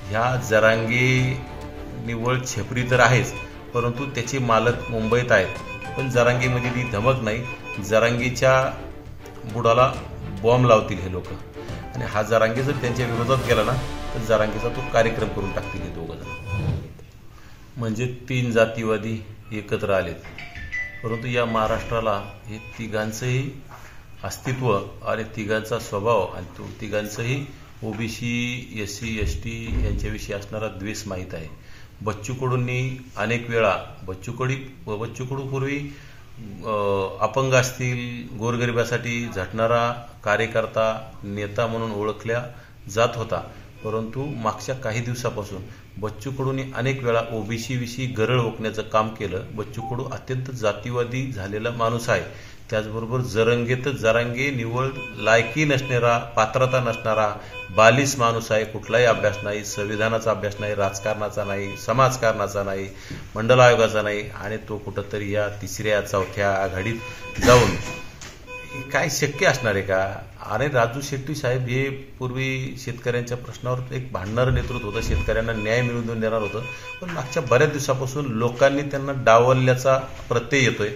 ह्या जरांगे निव्वळ छेपरी तर आहेच, परंतु त्याचे मालक मुंबईत आहेत. पण जरांगेमध्ये ती धमक नाही. जरांगेच्या बुडाला बॉम्ब लावतील हे लोक. आणि हा जरांगे जर त्यांच्या विरोधात गेला ना तर जरांगेचा तो कार्यक्रम करून टाकतील हे दोघं जण. म्हणजे 3 जातीवादी एकत्र आलेत. परंतु या महाराष्ट्राला हे तिघांचंही अस्तित्व आणि तिघांचा स्वभाव आणि तो तिघांचंही ओबीसी SC ST यांच्याविषयी असणारा द्वेष माहीत आहे. बच्चू कडूंनी अनेक वेळा बच्चू कडू पूर्वी अपंग असतील, गोरगरिबासाठी झटणारा कार्यकर्ता नेता म्हणून ओळखल्या जात होता. परंतु मागच्या काही दिवसापासून बच्चू कडूंनी अनेक वेळा ओबीसी विषयी गरळ ओकण्याचं काम केलं. बच्चू कडू अत्यंत जातीवादी झालेला माणूस आहे. त्याचबरोबर जरांगे निव्वळ लायकी नसणारा, पात्रता नसणारा बालिश माणूस आहे. कुठलाही अभ्यास नाही, संविधानाचा अभ्यास नाही, राजकारणाचा नाही, समाजकारणाचा नाही, मंडल आयोगाचा नाही. आणि तो कुठंतरी या 3ऱ्या 4थ्या आघाडीत जाऊन काय शक्य असणार आहे का? आणि राजू शेट्टी साहेब हे पूर्वी शेतकऱ्यांच्या प्रश्नावर एक भांडणारं नेतृत्व होतं, शेतकऱ्यांना न्याय मिळवून देणार होतं. पण मागच्या बऱ्याच दिवसापासून लोकांनी त्यांना डावलल्याचा प्रत्यय येतोय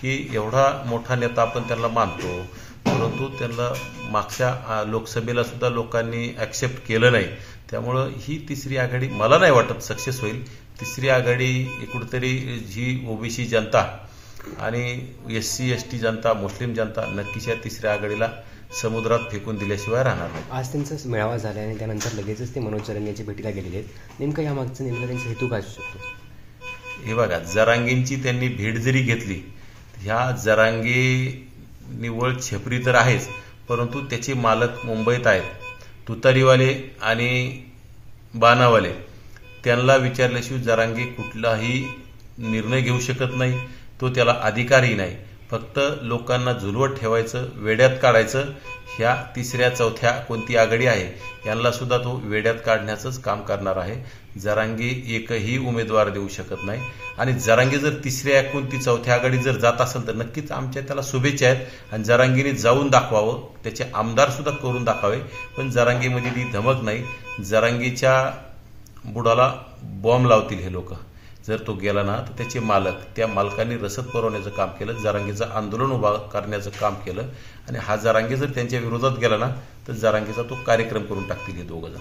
की एवढा मोठा नेता आपण त्यांना मानतो, परंतु त्यांना मागच्या लोकसभेला सुद्धा लोकांनी ॲक्सेप्ट केलं नाही. त्यामुळं ही 3री आघाडी मला नाही वाटत सक्सेस होईल. 3री आघाडी कुठेतरी जी ओबीसी जनता आणि SC ST जनता, मुस्लिम जनता नक्कीच या 3ऱ्या आघाडीला समुद्रात फेकून दिल्याशिवाय राहणार नाही. आज त्यांचा मेळावा झाला आणि त्यानंतर लगेचच ते मनोज जरांगे यांच्या भेटीला गेलेले आहेत. नेमकं यामागचं त्यांचा हेतू काय असू शकतो? हे बघा, जरांगेंची त्यांनी भेट जरी घेतली, ह्या जरांगे निव्वळ छेपरी तर आहेच, परंतु त्याचे मालक मुंबईत आहेत. तुतारीवाले आणि बाणावाले त्यांना विचारल्याशिवाय जरांगे कुठलाही निर्णय घेऊ शकत नाही. तो त्याला अधिकारही नाही. फक्त लोकांना झुलवत ठेवायचं, वेड्यात काढायचं. ह्या 3ऱ्या 4थ्या कोणती आघाडी आहे यांना सुद्धा तो वेड्यात काढण्याचंच काम करणार आहे. जरांगे एकही उमेदवार देऊ शकत नाही. आणि जरांगे जर 3ऱ्या कोणती 4थ्या आघाडी जर जात असेल तर नक्कीच आमच्या त्याला शुभेच्छा आहेत. आणि जरांगेने जाऊन दाखवावं, त्याचे आमदार सुद्धा करून दाखवावे. पण जरांगेमध्ये ती धमक नाही. जरांगेच्या बुडाला बॉम्ब लावतील हे लोक. जर तो गेला ना तर त्याचे मालक, त्या मालकांनी रसद पुरवण्याचं काम केलं, जरांगेचं आंदोलन उभा करण्याचं काम केलं. आणि हा जरांगे जर त्यांच्या विरोधात गेला ना तर जरांगेचा तो कार्यक्रम करून टाकतील हे दोघं जण.